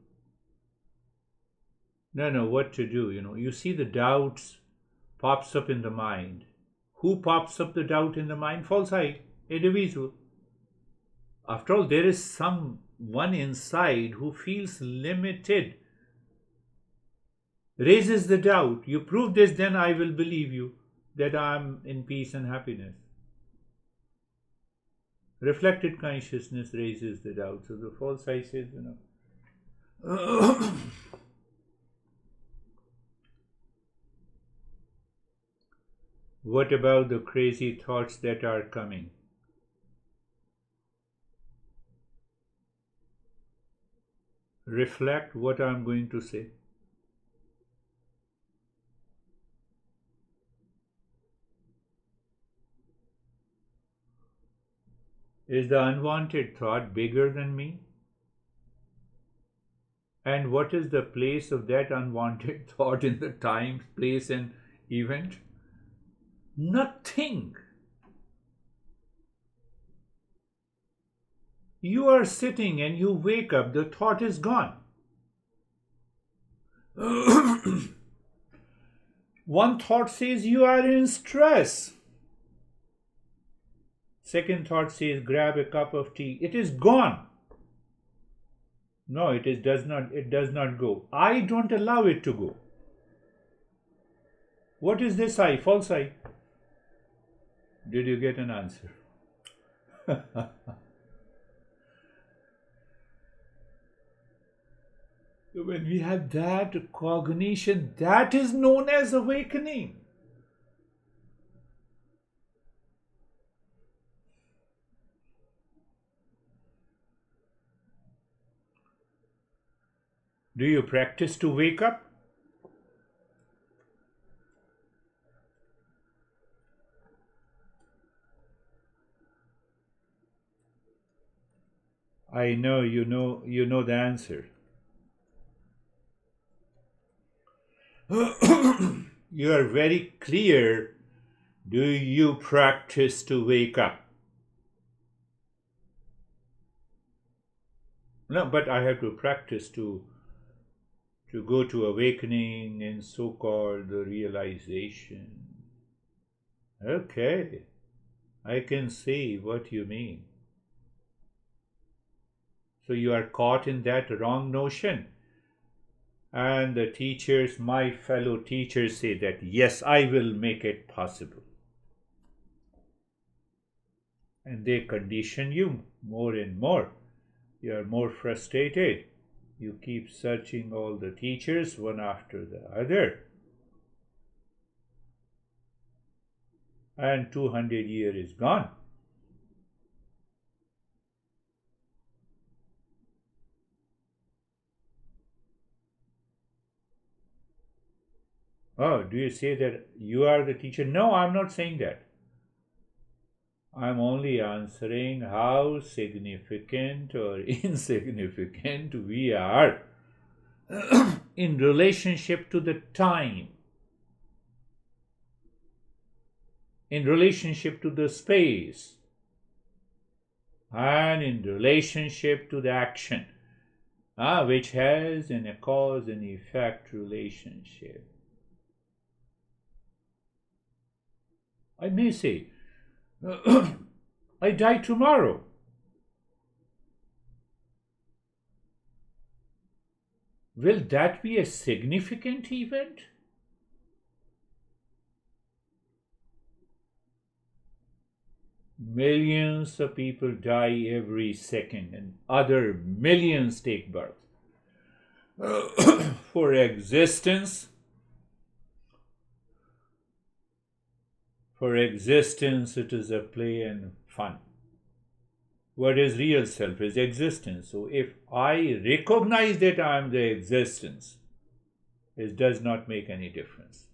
No, what to do, You see the doubts pops up in the mind. Who pops up the doubt in the mind? False I, individual. After all, there is someone inside who feels limited. Raises the doubt. You prove this, then I will believe you that I am in peace and happiness. Reflected consciousness raises the doubt. So the false I says, What about the crazy thoughts that are coming? Reflect what I'm going to say. Is the unwanted thought bigger than me? And what is the place of that unwanted thought in the time, place, and event? Nothing. You are sitting and you wake up, the thought is gone. One thought says you are in stress. Second thought says grab a cup of tea. It is gone. No, it does not go. I don't allow it to go. What is this I? False I. Did you get an answer? When we have that cognition, that is known as awakening. Do you practice to wake up? I know you know the answer. You are very clear. Do you practice to wake up? No, but I have to practice to go to awakening and so-called realization. Okay, I can see what you mean. So you are caught in that wrong notion. And the teachers, my fellow teachers, say that yes, I will make it possible. And they condition you more and more. You are more frustrated. You keep searching all the teachers one after the other. And 200 years is gone. Oh, do you say that you are the teacher? No, I'm not saying that. I'm only answering how significant or insignificant we are in relationship to the time, in relationship to the space, and in relationship to the action, which has a cause and effect relationship. I may say, I die tomorrow. Will that be a significant event? Millions of people die every second, and other millions take birth. For existence, it is a play and fun. What is real self is existence. So if I recognize that I am the existence, it does not make any difference.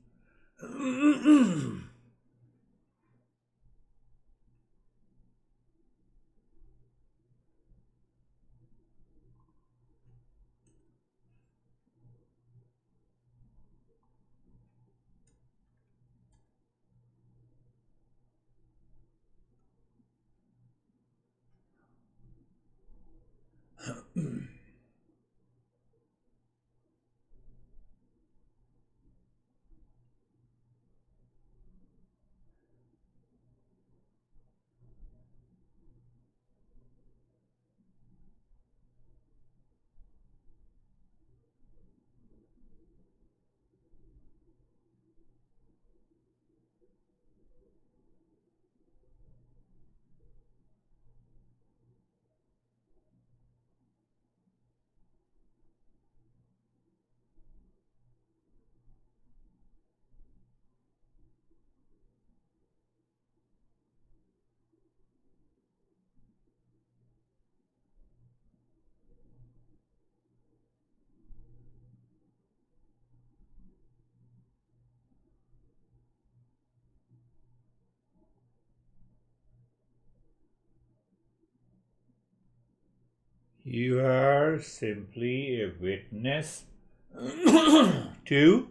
You are simply a witness to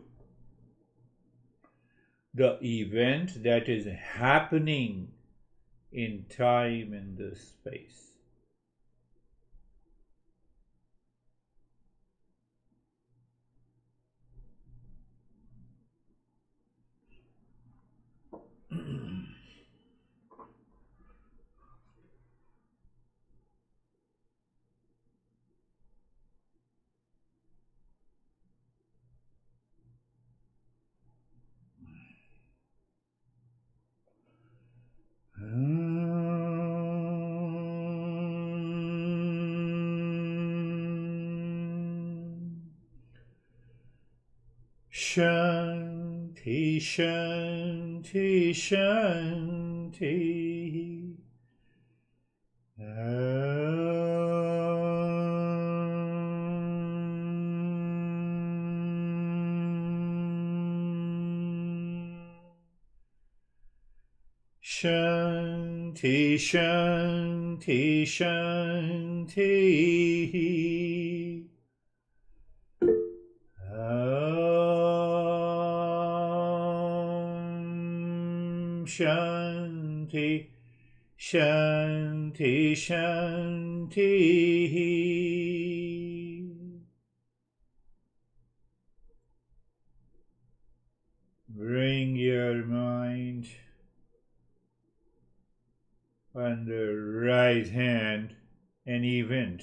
the event that is happening in time and the space. Shanti, Shanti, Shanti. Shanti, Shanti, Shanti. Shanti, Shanti, Shanti. Bring your mind on the right hand, an event.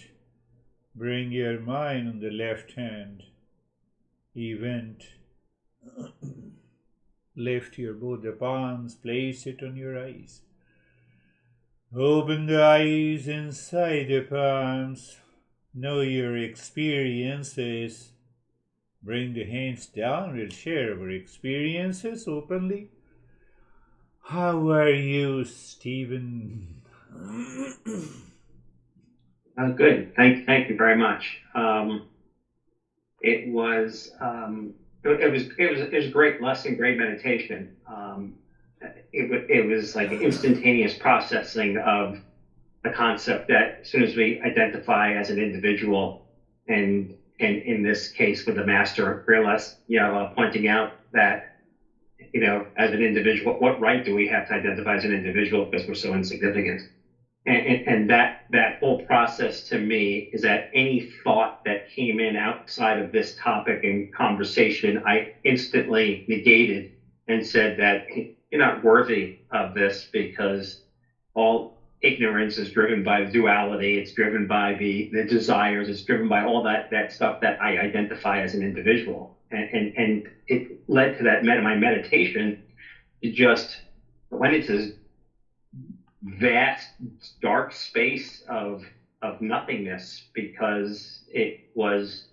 Bring your mind on the left hand, event. Lift your both the palms, place it on your eyes. Open the eyes inside the palms. Know your experiences. Bring the hands down. We'll share our experiences openly. How are you, Stephen? Good. Thank you very much. It was a great lesson, great meditation. It was like instantaneous processing of the concept that as soon as we identify as an individual, and in this case with the master, realize, pointing out that, as an individual, what right do we have to identify as an individual because we're so insignificant? And that whole process to me is that any thought that came in outside of this topic and conversation, I instantly negated and said that you're not worthy of this because all ignorance is driven by duality. It's driven by the desires. It's driven by all that stuff that I identify as an individual. And it led to that my meditation. It just went into this vast dark space of nothingness because it was,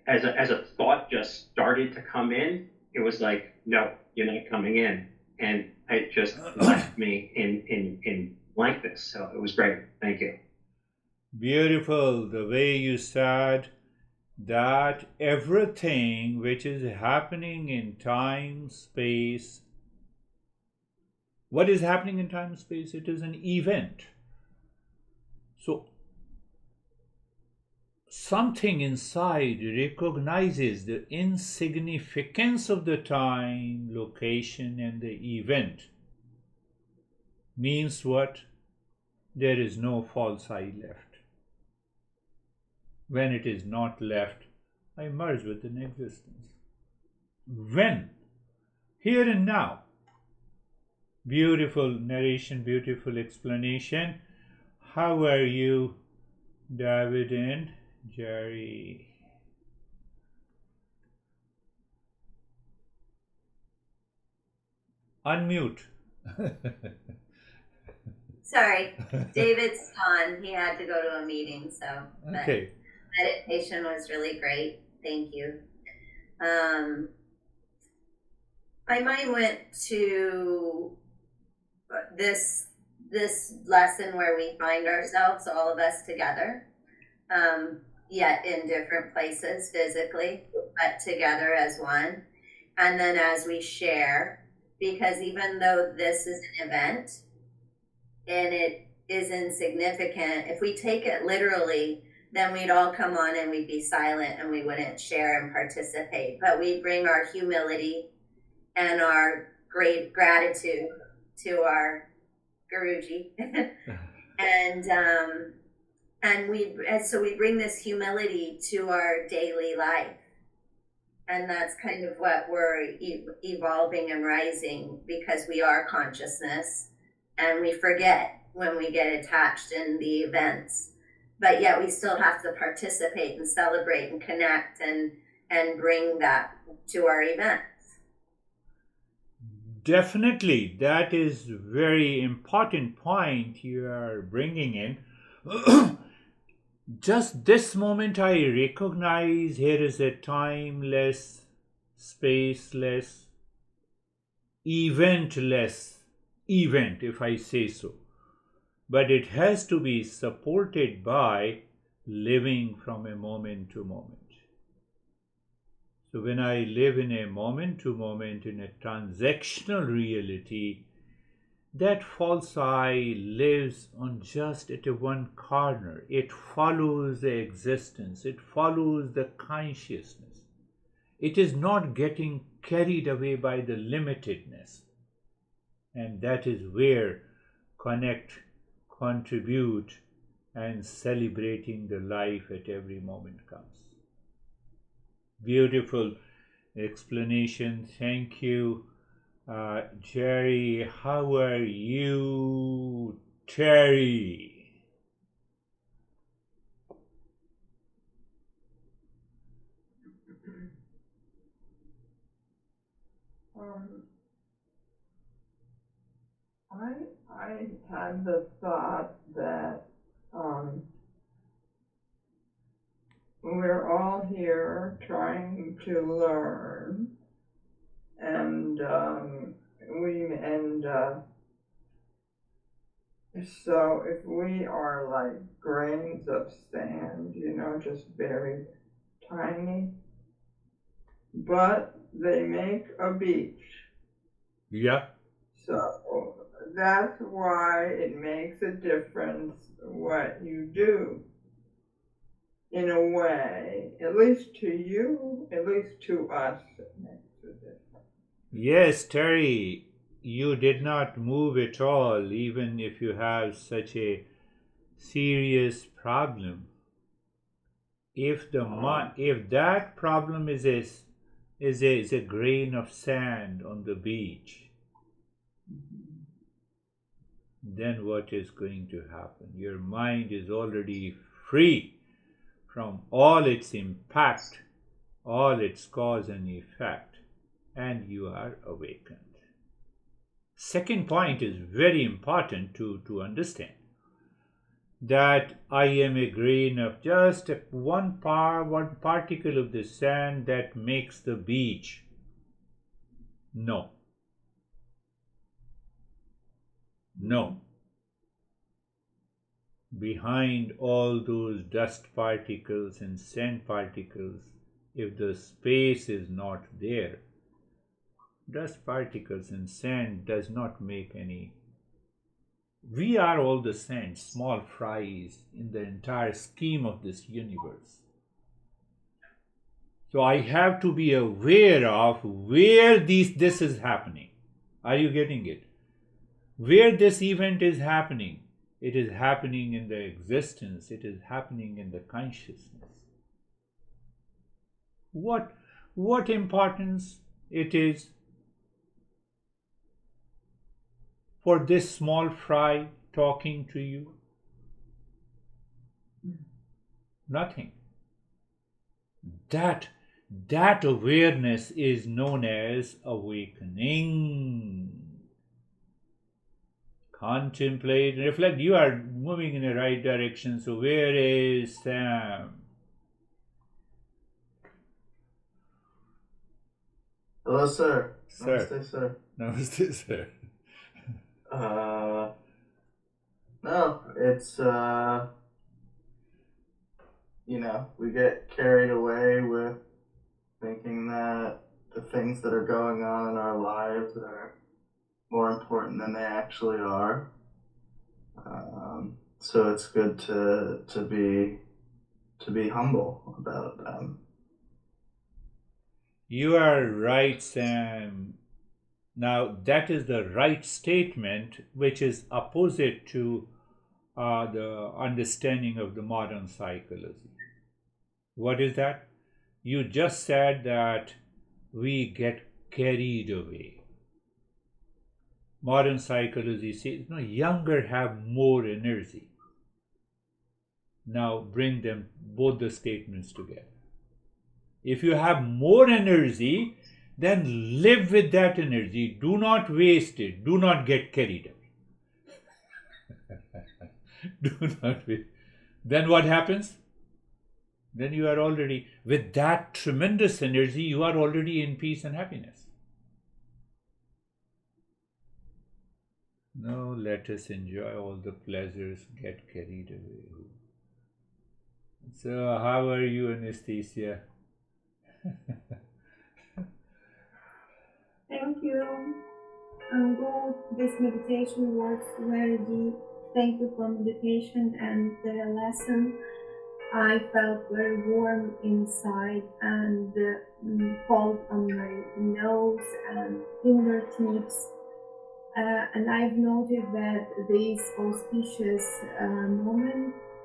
as a thought just started to come in, it was like, no, you're not coming in, and it just left me in blankness. So it was great. Thank you. Beautiful the way you said that everything which is happening in time, space, what is happening in time, space? It is an event. So something inside recognizes the insignificance of the time, location, and the event. Means what? There is no false I left. When it is not left, I merge with an existence. When? Here and now. Beautiful narration, beautiful explanation. How are you, David and Jerry? Unmute. Sorry, David's gone. He had to go to a meeting, so. Okay. Meditation was really great. Thank you. My mind went to this lesson where we find ourselves, all of us together, yet in different places physically, but together as one. And then as we share, because even though this is an event and it is insignificant, if we take it literally, then we'd all come on and we'd be silent and we wouldn't share and participate. But we bring our humility and our great gratitude to our Guruji. and so we bring this humility to our daily life. And that's kind of what we're evolving and rising, because we are consciousness and we forget when we get attached in the events. But yet we still have to participate and celebrate and connect and bring that to our events. Definitely, that is very important point you are bringing in. Just this moment I recognize here is a timeless, spaceless, eventless event, if I say so. But it has to be supported by living from a moment to moment. So when I live in a moment to moment, in a transactional reality, that false I lives on just at a one corner. It follows the existence. It follows the consciousness. It is not getting carried away by the limitedness. And that is where connect, contribute, and celebrating the life at every moment comes. Beautiful explanation. Thank you. Jerry, how are you, Terry? I had the thought that we're all here trying to learn, and so if we are like grains of sand, just very tiny, but they make a beach. Yeah. So that's why it makes a difference what you do. In a way, at least to you, at least to us, it makes a difference. Yes, Terry, you did not move at all, even if you have such a serious problem. If that problem is a grain of sand on the beach, then what is going to happen? Your mind is already free from all its impact, all its cause and effect, and you are awakened. Second point is very important to understand, that I am a grain of just one particle of the sand that makes the beach. No. No. Behind all those dust particles and sand particles, if the space is not there, dust particles and sand does not make any. We are all the sand, small fries in the entire scheme of this universe. So I have to be aware of where this is happening. Are you getting it? Where this event is happening. It is happening in the existence. It is happening in the consciousness. What importance it is for this small fry talking to you? Nothing. That awareness is known as awakening. Contemplate, reflect. You are moving in the right direction. So where is Sam? Hello, sir. Sir. Namaste, sir. Namaste, sir. No, it's, we get carried away with thinking that the things that are going on in our lives are more important than they actually are. So it's good to be humble about them. You are right, Sam. Now, that is the right statement, which is opposite to the understanding of the modern psychology. What is that? You just said that we get carried away. Modern psychology says, no, younger have more energy. Now bring them both the statements together. If you have more energy, then live with that energy. Do not waste it. Do not get carried away. Do not waste. Then what happens? Then you are already, with that tremendous energy, you are already in peace and happiness. No, let us enjoy all the pleasures, get carried away. So, how are you, Anastasia? Thank you. I'm good. This meditation was very deep. Thank you for meditation and the lesson. I felt very warm inside and cold on my nose and fingertips. And I've noted that these auspicious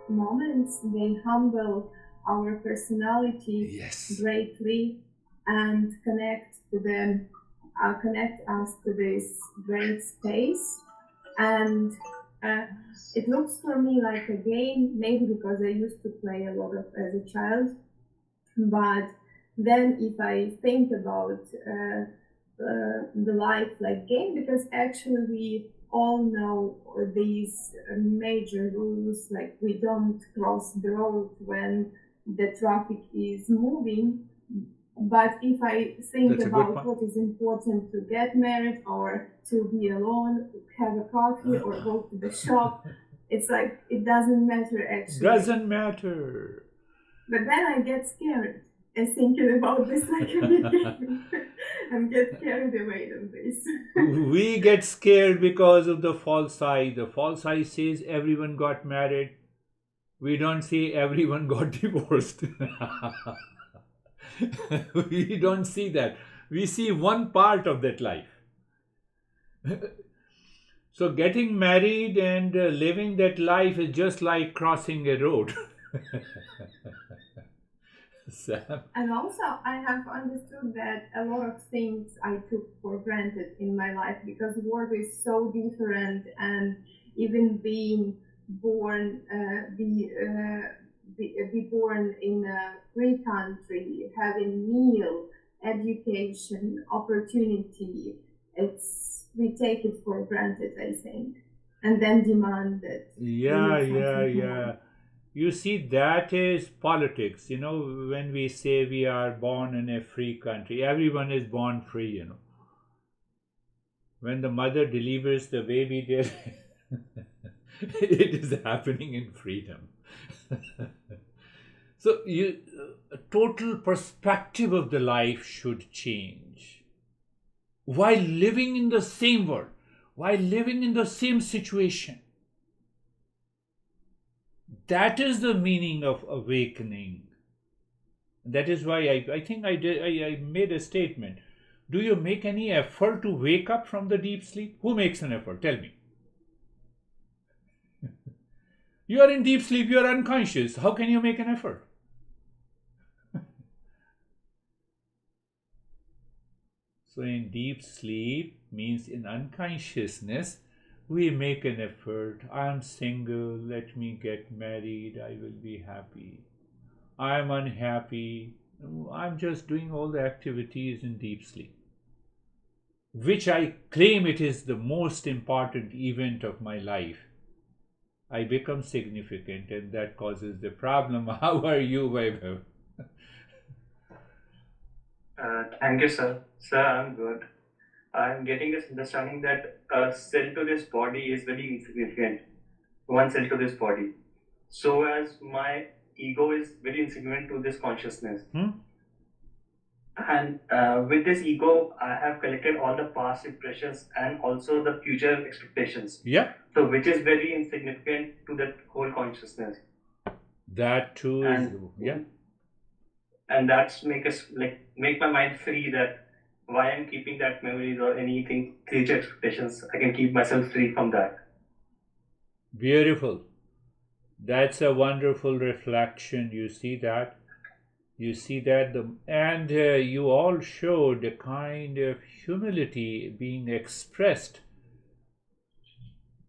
moments, they humble our personality greatly and connect us to this great space. And it looks for me like a game, maybe because I used to play a lot as a child. But then if I think about the life like game, because actually we all know these major rules, like we don't cross the road when the traffic is moving. But if I think That's a good about point. what is important, to get married or to be alone, have a coffee or go to the shop, it's like it doesn't matter actually. Doesn't matter. But then I get scared and thinking about this like a big game and get carried away with this. We get scared because of the false eye. The false eye says everyone got married. We don't say everyone got divorced. We don't see that. We see one part of that life. So getting married and living that life is just like crossing a road. Sam? And also, I have understood that a lot of things I took for granted in my life, because world is so different, and even being born, be born in a free country, having meal, education, opportunity, we take it for granted, I think, and then demand that we need something more. You see, that is politics. You know, when we say we are born in a free country, everyone is born free, you know. When the mother delivers the baby, there it is happening in freedom. So, total perspective of the life should change. While living in the same world, while living in the same situation. That is the meaning of awakening. That is why I think I made a statement. Do you make any effort to wake up from the deep sleep? Who makes an effort? Tell me. You are in deep sleep, you are unconscious. How can you make an effort? So in deep sleep means in unconsciousness, we make an effort. I am single, let me get married, I will be happy. I am unhappy, I'm just doing all the activities in deep sleep, which I claim it is the most important event of my life. I become significant and that causes the problem. How are you, Vaibhav? Thank you, sir. Sir, I'm good. I'm getting this understanding that a cell to this body is very insignificant. One cell to this body. So as my ego is very insignificant to this consciousness. And with this ego, I have collected all the past impressions and also the future expectations. Yeah. So which is very insignificant to that whole consciousness. That too is, yeah. And that's make my mind free, that why I'm keeping that memories or anything, future expectations. I can keep myself free from that. Beautiful. That's a wonderful reflection. You see that? You see that? And you all showed a kind of humility being expressed.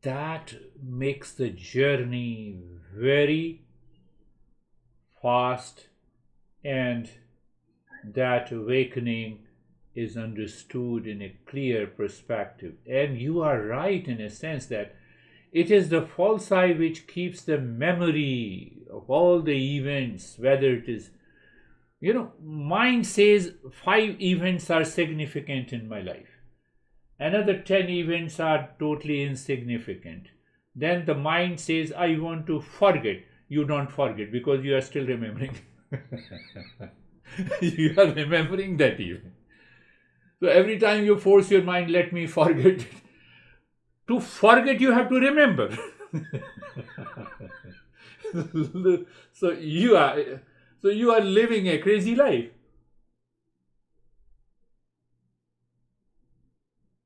That makes the journey very fast, and that awakening is understood in a clear perspective. And you are right in a sense that it is the false eye which keeps the memory of all the events, whether it is, mind says 5 events are significant in my life. Another 10 events are totally insignificant. Then the mind says, I want to forget. You don't forget because you are still remembering. You are remembering that event. So every time you force your mind, let me forget it. To forget, you have to remember. So you are living a crazy life.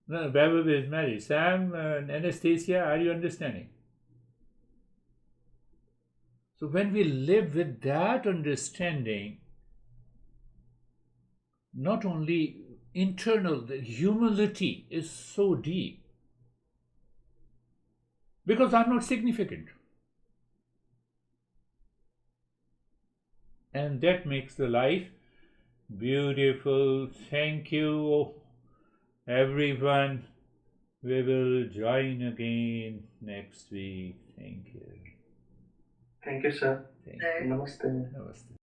No, Vaibhav is married. Sam and Anastasia, are you understanding? So when we live with that understanding, not only internal, the humility is so deep. Because I'm not significant. And that makes the life beautiful. Thank you. Everyone, we will join again next week. Thank you. Thank you, sir. Thank Sir. you. Namaste. Namaste.